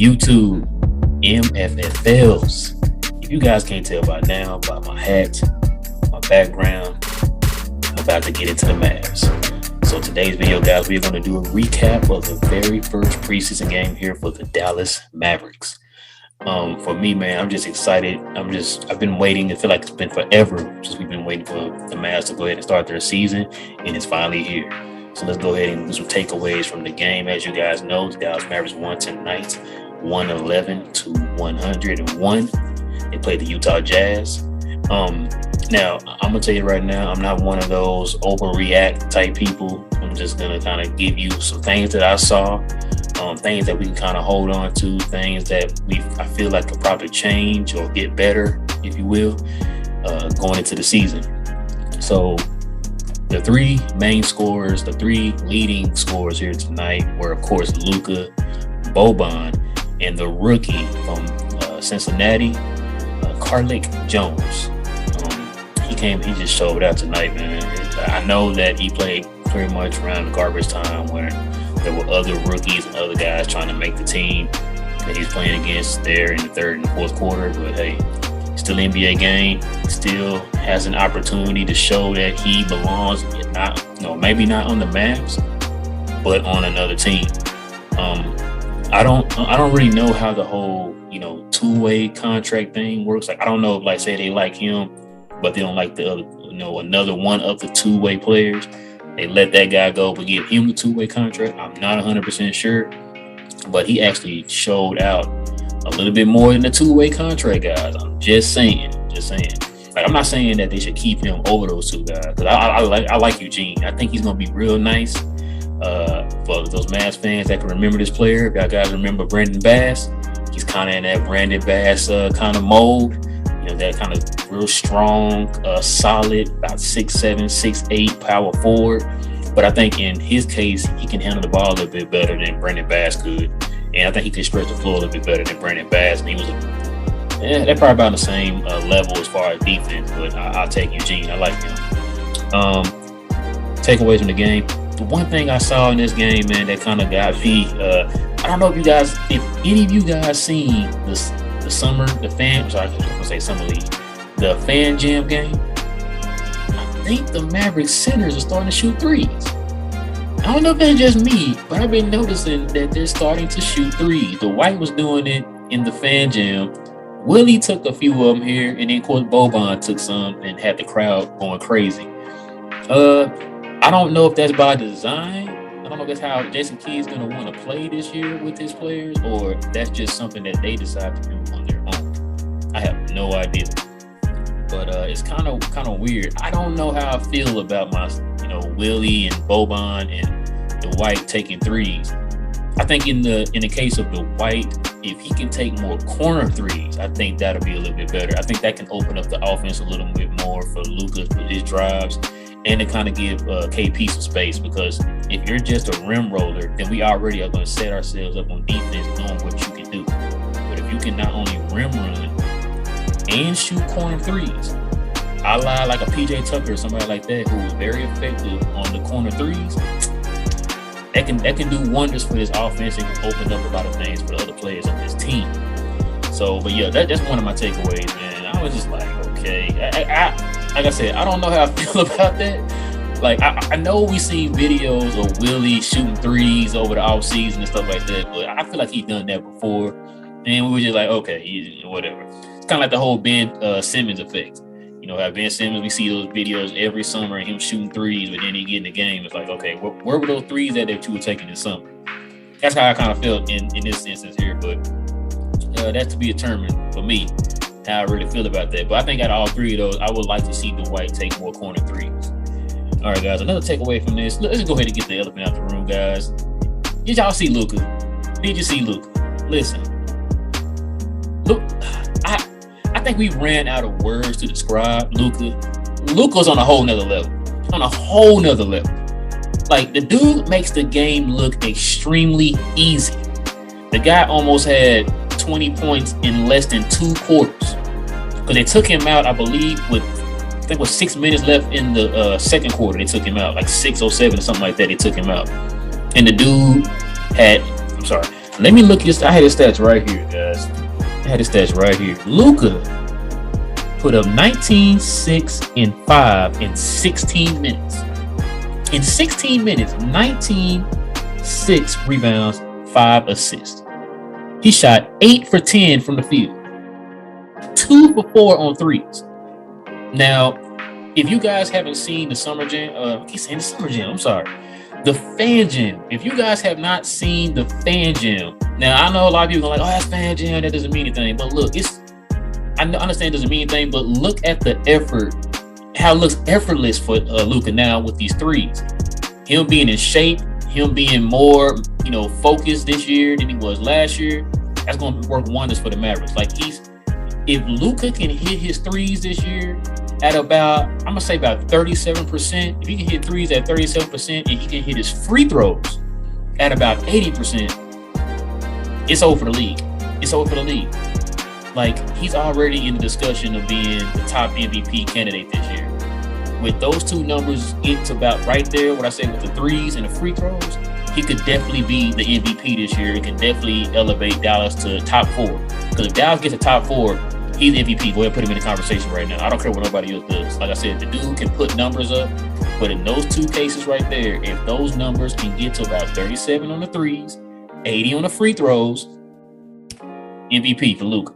YouTube, MFFLs. If you guys can't tell by now, by my hat, my background, I'm about to get into the Mavs. So today's video, guys, we're going to do a recap of the very first preseason game here for the Dallas Mavericks. For me, man, I'm just excited. I've been waiting. I feel like it's been forever since we've been waiting for the Mavs to go ahead and start their season, and it's finally here. So let's go ahead and do some takeaways from the game. As you guys know, the Dallas Mavericks won tonight, 111-101. They played the Utah Jazz. Now, I'm going to tell you right now, I'm not one of those overreact type people. I'm just going to kind of give you some things that I saw, things that we can kind of hold on to, things that I feel like could probably change or get better, if you will, going into the season. So the three main scorers, the three leading scorers here tonight were, of course, Luka, Boban, and the rookie from Cincinnati, Carlik Jones. He just showed out tonight, man. I know that he played pretty much around the garbage time where there were other rookies and other guys trying to make the team that he's playing against there in the third and fourth quarter. But hey, still NBA game, still has an opportunity to show that he belongs, maybe not on the Mavs, but on another team. I don't really know how the whole, two-way contract thing works. Like, I don't know if, like, say they like him, but they don't like the other, another one of the two-way players. They let that guy go, but give him the two-way contract. I'm not 100% sure, but he actually showed out a little bit more than the two-way contract guys. I'm just saying. Like, I'm not saying that they should keep him over those two guys, because I like Eugene. I think he's gonna be real nice for those Mavs fans that can remember this player. If y'all guys remember Brandon Bass, he's kind of in that Brandon Bass kind of mold. That kind of real strong, solid, about 6'7", 6'8", power forward. But I think in his case, he can handle the ball a little bit better than Brandon Bass could. And I think he could stretch the floor a little bit better than Brandon Bass. And he was, they're probably about the same level as far as defense. But I'll take Eugene. I like him. Takeaways from the game. The one thing I saw in this game, man, that kind of got me, I don't know if any of you guys seen this. The Summer League, the Fan Jam game. I think the Mavericks centers are starting to shoot threes. I don't know if it's just me, but I've been noticing that they're starting to shoot threes. The White was doing it in the Fan Jam. Willie took a few of them here, and then, of course, Boban took some and had the crowd going crazy. I don't know if that's by design. I don't know if that's how Jason Kidd is going to want to play this year with his players, or that's just something that they decide to do on their own. I have no idea. But it's kind of weird. I don't know how I feel about my, Willie and Boban and the White taking threes. I think in the case of the White, if he can take more corner threes, I think that'll be a little bit better. I think that can open up the offense a little bit more for Luka with his drives, and to kind of give KP some space, because if you're just a rim roller, then we already are going to set ourselves up on defense knowing what you can do. But if you can not only rim run and shoot corner threes, I lie like a PJ Tucker or somebody like that who is very effective on the corner threes, that can do wonders for this offense and can open up a lot of things for the other players on this team. So, but yeah, that's one of my takeaways, man. I was just like, okay, like I said, I don't know how I feel about that. Like, I know we seen videos of Willie shooting threes over the offseason and stuff like that, but I feel like he's done that before. And we were just like, okay, whatever. It's kind of like the whole Ben Simmons effect. How Ben Simmons, we see those videos every summer and him shooting threes, but then he get in the game. It's like, okay, where were those threes that you were taking this summer? That's how I kind of felt in this instance here, but that's to be determined for me, how I really feel about that. But I think out of all three of those, I would like to see the White take more corner threes. All right, guys, another takeaway from this. Let's just go ahead and get the elephant out the room, guys. Did y'all see Luka? Did you see Luka? Listen, look, I think we ran out of words to describe Luka. Luka's on a whole nother level. Like, the dude makes the game look extremely easy. The guy almost had 20 points in less than 2 quarters. Because they took him out, I believe, with, I think it was 6 minutes left in the second quarter. They took him out, like 6:07 or something like that. They took him out. And the dude had, Let me look this. I had his stats right here, guys. I had his stats right here. Luka put up 19, 6, and 5 in 16 minutes. In 16 minutes, 19, 6 rebounds, 5 assists. He shot 8 for 10 from the field. 2 for 4 on threes. Now, if you guys haven't seen the Summer Jam, I keep saying the Summer Jam, I'm sorry. The Fan Jam. If you guys have not seen the Fan Jam, now I know a lot of people are like, oh, that's Fan Jam, that doesn't mean anything. But look, I understand it doesn't mean anything, but look at the effort, how it looks effortless for Luka now with these threes. Him being in shape, him being more, focused this year than he was last year, that's going to work wonders for the Mavericks. Like if Luka can hit his threes this year at about, I'm going to say about 37%, if he can hit threes at 37% and he can hit his free throws at about 80%, it's over for the league. It's over for the league. Like, he's already in the discussion of being the top MVP candidate this year. With those two numbers, it's about right there, what I say with the threes and the free throws, he could definitely be the MVP this year. It can definitely elevate Dallas to top 4. Because if Dallas gets to top 4, he's the MVP. Go ahead and put him in the conversation right now. I don't care what nobody else does. Like I said, the dude can put numbers up. But in those two cases right there, if those numbers can get to about 37 on the threes, 80 on the free throws, MVP for Luka.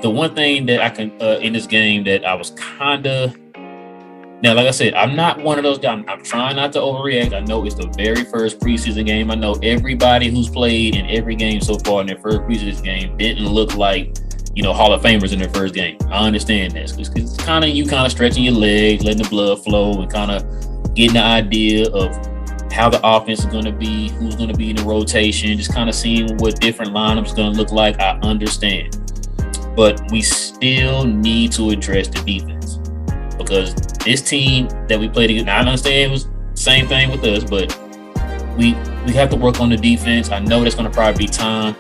The one thing that I can in this game that I was now, like I said, I'm not one of those guys. I'm trying not to overreact. I know it's the very first preseason game. I know everybody who's played in every game so far in their first preseason game didn't look like, Hall of Famers in their first game. I understand that. It's kind of stretching your legs, letting the blood flow, and kind of getting the idea of how the offense is going to be, who's going to be in the rotation, just kind of seeing what different lineups going to look like. I understand. But we still need to address the defense. Because this team that we played against, I understand it was the same thing with us, but we have to work on the defense. I know that's going to probably be time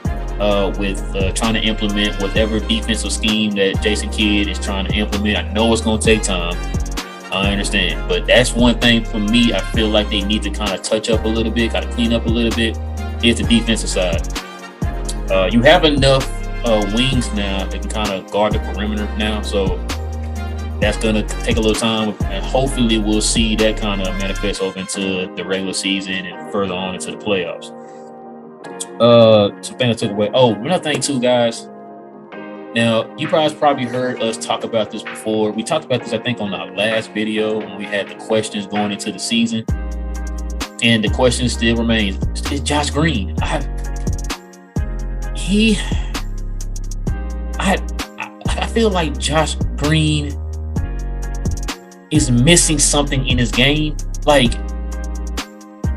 with trying to implement whatever defensive scheme that Jason Kidd is trying to implement. I know it's going to take time. I understand. But that's one thing for me I feel like they need to kind of touch up a little bit, kind of clean up a little bit, is the defensive side. You have enough wings now that can kind of guard the perimeter now, so that's going to take a little time, and hopefully we'll see that kind of manifest over into the regular season and further on into the playoffs. Something I took away. Oh, another thing too, guys. Now, you guys probably heard us talk about this before. We talked about this, I think, on our last video when we had the questions going into the season. And the question still remains, is Josh Green. I feel like Josh Green is missing something in his game. Like,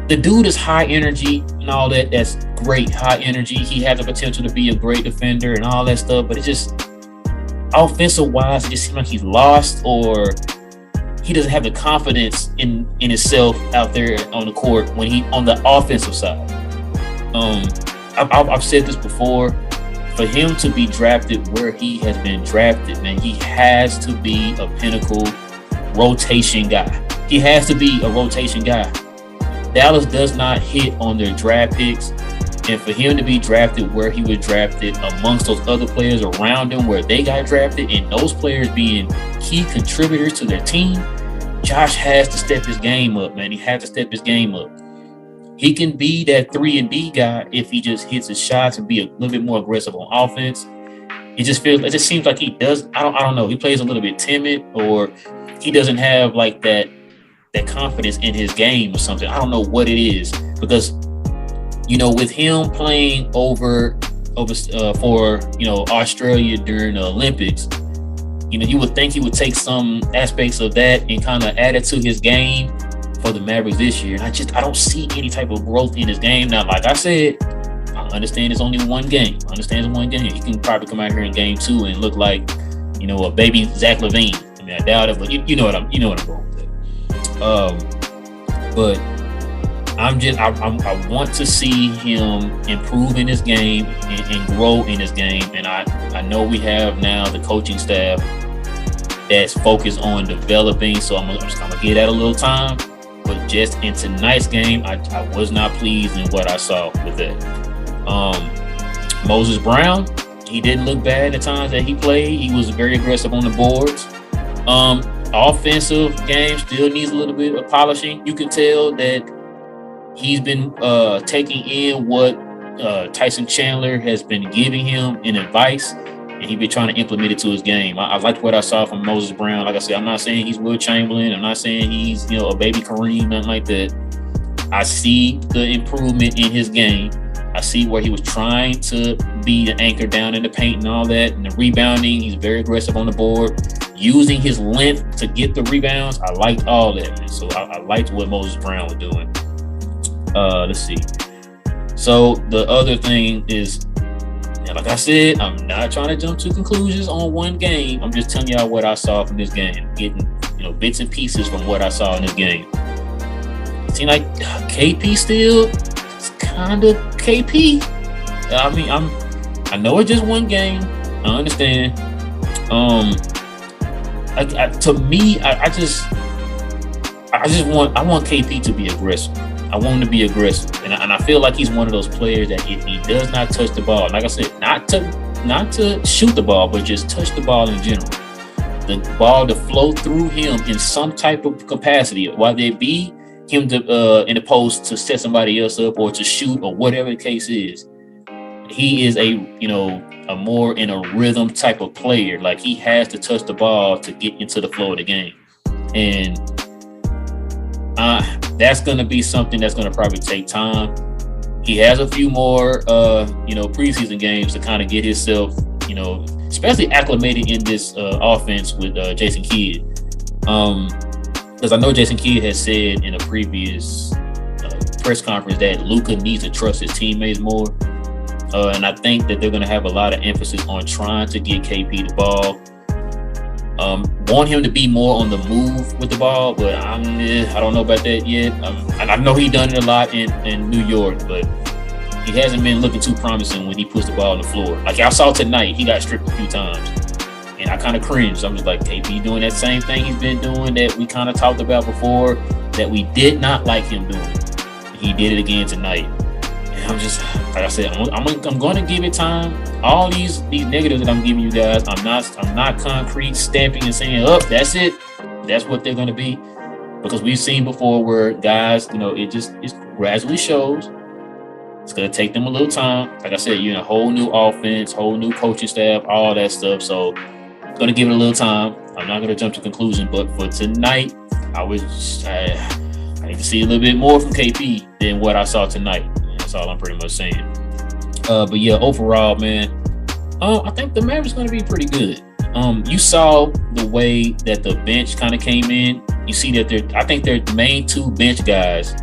the dude is high energy and all that. That's great, high energy. He has the potential to be a great defender and all that stuff. But it just, offensive-wise, it just seems like he's lost, or he doesn't have the confidence in himself out there on the court when he on the offensive side. I've said this before. For him to be drafted where he has been drafted, man, he has to be a pinnacle rotation guy. He has to be a rotation guy. Dallas does not hit on their draft picks, and for him to be drafted where he was drafted amongst those other players around him where they got drafted, and those players being key contributors to their team, Josh has to step his game up, man. He has to step his game up. He can be that 3-and-D guy if he just hits his shots and be a little bit more aggressive on offense. It just seems like he does. I don't know. He plays a little bit timid, or he doesn't have like that confidence in his game or something. I don't know what it is, because with him playing over for Australia during the Olympics, you would think he would take some aspects of that and kind of add it to his game for the Mavericks this year. And I don't see any type of growth in his game. Now, like I said, I understand it's only one game. He can probably come out here in game 2 and look like, a baby Zach LaVine. I mean, I doubt it, but you know what I'm going with it. But I want to see him improve in his game and grow in his game. And I know we have now the coaching staff that's focused on developing, so I'm just gonna give that a little time. But just in tonight's game, I was not pleased in what I saw with that. Moses Brown, he didn't look bad at times that he played. He was very aggressive on the boards. Offensive game still needs a little bit of polishing. You can tell that he's been taking in what Tyson Chandler has been giving him in advice, and he's been trying to implement it to his game. I liked what I saw from Moses Brown. Like I said, I'm not saying he's Will Chamberlain. I'm not saying he's a baby Kareem, nothing like that. I see the improvement in his game. I see where he was trying to be the anchor down in the paint and all that, and the rebounding. He's very aggressive on the board, using his length to get the rebounds. I liked all that, man. So I liked what Moses Brown was doing. Let's see. So the other thing is, like I said, I'm not trying to jump to conclusions on one game. I'm just telling y'all what I saw from this game, getting bits and pieces from what I saw in this game. It seemed like KP still, it's kind of KP. I mean, I know it's just one game. I understand. To me, I want KP to be aggressive. I want him to be aggressive, and I feel like he's one of those players that if he does not touch the ball, like I said, not to shoot the ball, but just touch the ball in general, the ball to flow through him in some type of capacity, whether it be him to in the post to set somebody else up or to shoot or whatever the case is. He is a more in a rhythm type of player. Like, he has to touch the ball to get into the flow of the game, and that's going to be something that's going to probably take time. He has a few more, preseason games to kind of get himself, especially acclimated in this offense with Jason Kidd. Because I know Jason Kidd has said in a previous press conference that Luka needs to trust his teammates more. And I think that they're going to have a lot of emphasis on trying to get KP the ball. Want him to be more on the move with the ball, but I don't know about that yet. I know he done it a lot in New York, but he hasn't been looking too promising when he puts the ball on the floor. Like y'all saw tonight, he got stripped a few times, and I kind of cringed. I'm just like, KP doing that same thing he's been doing that we kind of talked about before, that we did not like him doing. He did it again tonight. I'm just, like I said, I'm going to give it time. All these negatives that I'm giving you guys, I'm not concrete stamping and saying, that's it. That's what they're going to be. Because we've seen before where guys, it gradually shows. It's going to take them a little time. Like I said, you're in a whole new offense, whole new coaching staff, all that stuff. So I'm going to give it a little time. I'm not going to jump to conclusion. But for tonight, I need to see a little bit more from KP than what I saw tonight. That's all I'm pretty much saying. But yeah, overall, man, I think the Mavericks going to be pretty good. You saw the way that the bench kind of came in. You see that I think their main two bench guys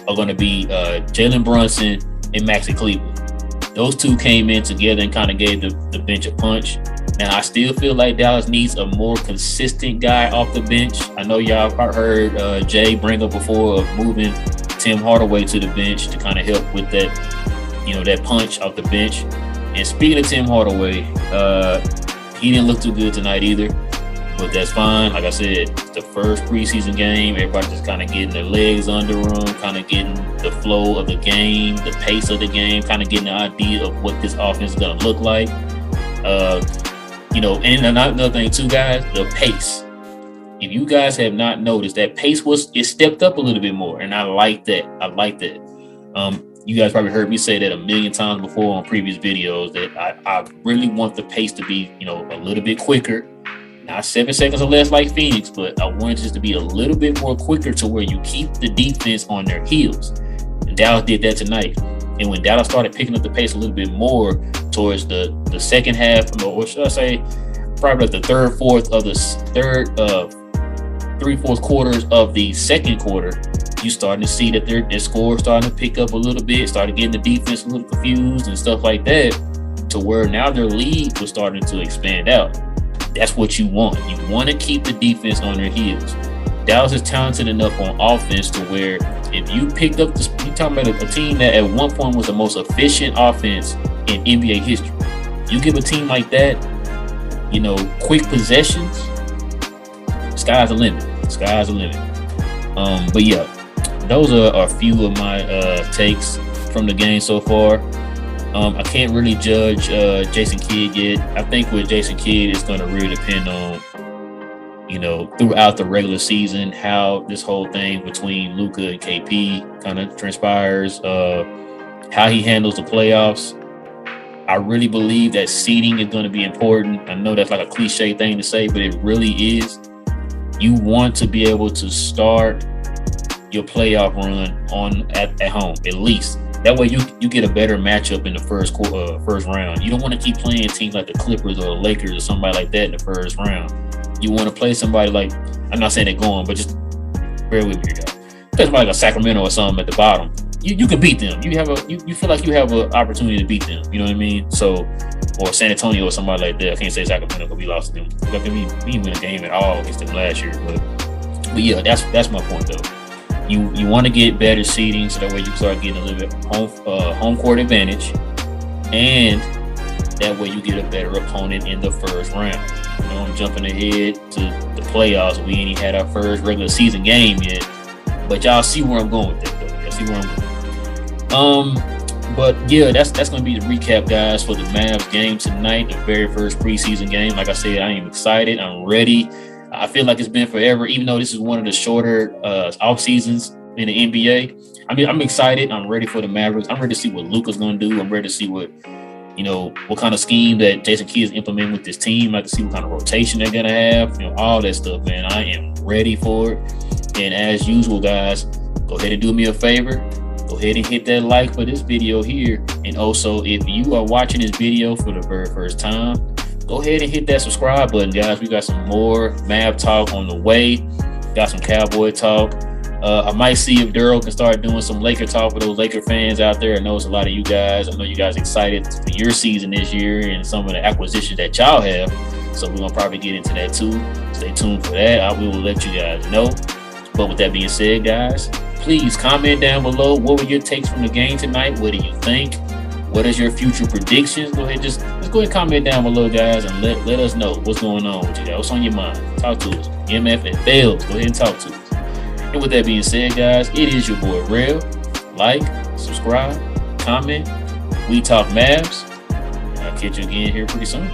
are going to be Jalen Brunson and Maxi Cleveland. Those two came in together and kind of gave the bench a punch. Now, I still feel like Dallas needs a more consistent guy off the bench. I know y'all heard Jay bring up before of moving Tim Hardaway to the bench to kind of help with that, that punch off the bench. And speaking of Tim Hardaway, he didn't look too good tonight either, but that's fine. Like I said, it's the first preseason game. Everybody just kind of getting their legs under them, kind of getting the flow of the game, the pace of the game, kind of getting the idea of what this offense is going to look like. And another thing too, guys, the pace. If you guys have not noticed, that pace it stepped up a little bit more, and I like that. You guys probably heard me say that a million times before on previous videos that I really want the pace to be, a little bit quicker. Not 7 seconds or less like Phoenix, but I want it just to be a little bit more quicker to where you keep the defense on their heels. And Dallas did that tonight. And when Dallas started picking up the pace a little bit more towards the second half, or should I say, probably like the three-fourths quarters of the second quarter, you starting to see that their score starting to pick up a little bit, started getting the defense a little confused and stuff like that, to where now their lead was starting to expand out. That's what you want. You want to keep the defense on their heels. Dallas is talented enough on offense to where if you picked up you're talking about a team that at one point was the most efficient offense in NBA history. You give a team like that, quick possessions, sky's the limit. But yeah, those are a few of my takes from the game so far. I can't really judge Jason Kidd yet. I think with Jason Kidd, it's going to really depend on, throughout the regular season, how this whole thing between Luka and KP kind of transpires, how he handles the playoffs. I really believe that seeding is going to be important. I know that's like a cliche thing to say, but it really is. You want to be able to start your playoff run at home, at least. That way you get a better matchup in the first round. You don't want to keep playing teams like the Clippers or the Lakers or somebody like that in the first round. You want to play somebody like, I'm not saying they're going, but just bear with me here, guys. Play somebody like a Sacramento or something at the bottom. You can beat them. You feel like you have an opportunity to beat them. You know what I mean? So, or San Antonio or somebody like that. I can't say Sacramento because we lost to them. Like, we didn't win a game at all against them last year. But yeah, that's my point though. You want to get better seeding so that way you can start getting a little bit home court advantage, and that way you get a better opponent in the first round. I'm jumping ahead to the playoffs. We ain't even had our first regular season game yet, but y'all see where I'm going with that though. Y'all see where I'm going. But yeah, that's going to be the recap, guys, for the Mavs game tonight, the very first preseason game. Like I said, I am excited. I'm ready. I feel like it's been forever, even though this is one of the shorter off seasons in the NBA. I mean, I'm excited. I'm ready for the Mavericks. I'm ready to see what Luka's going to do. I'm ready to see what kind of scheme that Jason Kidd is implementing with this team. I'd like to see what kind of rotation they're going to have. All that stuff, man. I am ready for it. And as usual, guys, go ahead and do me a favor. Go ahead and hit that like for this video here. And also, if you are watching this video for the very first time, go ahead and hit that subscribe button, guys. We got some more Mav talk on the way. Got some Cowboy talk. I might see if Daryl can start doing some Laker talk for those Laker fans out there. I know it's a lot of you guys. I know you guys excited for your season this year and some of the acquisitions that y'all have. So we're going to probably get into that too. Stay tuned for that. We will let you guys know. But with that being said, guys, please comment down below. What were your takes from the game tonight? What do you think? What is your future predictions? Go ahead, just go ahead and comment down below, guys, and let us know what's going on with you guys. What's on your mind? Talk to us. MF and Fails. Go ahead and talk to us. And with that being said, guys, it is your boy Real. Like, subscribe, comment. We talk Mavs. I'll catch you again here pretty soon.